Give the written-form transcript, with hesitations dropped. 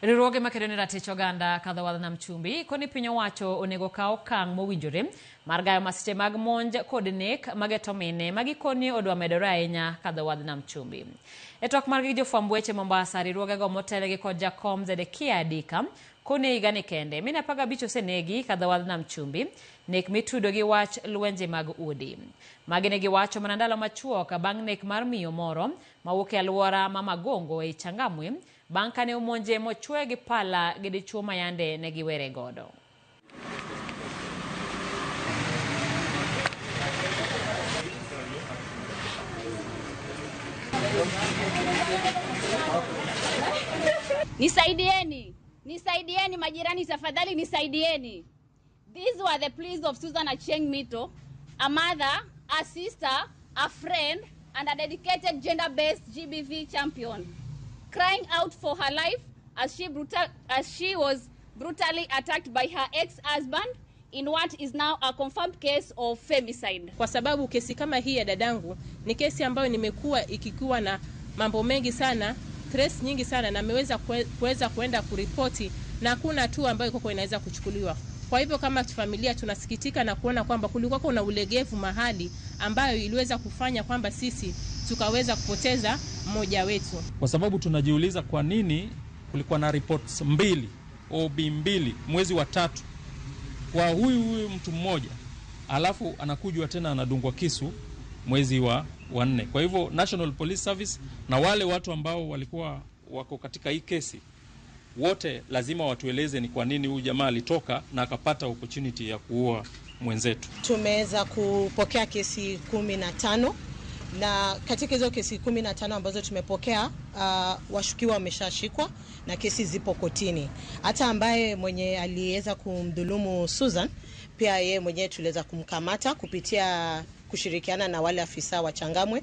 Riwruoge makedo ni ratich oganda kadho wadh nam chumbi koni piny owacho onego kaw okang' mowinjore mar gayo masiche mag monj kod nek mageto mine magikoni odwa medore ahinya kadho wadh nam chumbi. E twak margi jofwamb weche Mombasa, riwruogego motelgi kod jakom Zedekia Adika koni e higa ni kende mine 15 osenegi kadho wadh nam chumbi, nek mitudo gi wach lwenje mag udi. Magi ne giwacho mana ndalo machuok bang' nek mar miyo moro mawuok e alwora ma Magongo e Changamwe bang' kane omonje mochwe gi pala gi dichuo mayande ne giwere godo. Nisaidieni majirani, tafadhali nisaidieni. These were the pleas of Susan Achieng Mito, a mother, a sister, a friend, and a dedicated gender-based GBV champion, crying out for her life as she was brutally attacked by her ex-husband in what is now a confirmed case of femicide. Kwa sababu kesi kama hii ya dadangu ni kesi ambayo nimekuwa ikikuwa na mambo mengi sana, stress nyingi sana, na nimeweza kuenda kuripoti na hakuna tu ambayo iko inaweza kuchukuliwa. Kwa hivyo kama familia tunasikitika na kuona kwamba kulikuwa kuna ulegevu mahali ambayo iliweza kufanya kwamba sisi tukaweza kupoteza mmoja wetu. Kwa sababu tunajiuliza kwa nini kulikuwa na reports mbili, OB mbili mwezi wa 3 kwa huyu mtu mmoja, alafu anakujwa tena anadungwa kisu mwezi wa 4. Kwa hivyo National Police Service na wale watu ambao walikuwa wako katika hii kesi wote lazima watueleze ni kwa nini huyu jamaa alitoka na akapata opportunity ya kuua mwenzetu. Tumeweza kupokea kesi 15 na katika hizo kesi 15 ambazo tumepokea washukiwa wameshashikwa na kesi zipo kotini. Hata ambaye mwenye aliweza kumdhulumu Susan pia yeye mwenyewe tuliweza kumkamata kupitia kushirikiana na wale afisa wa Changamwe.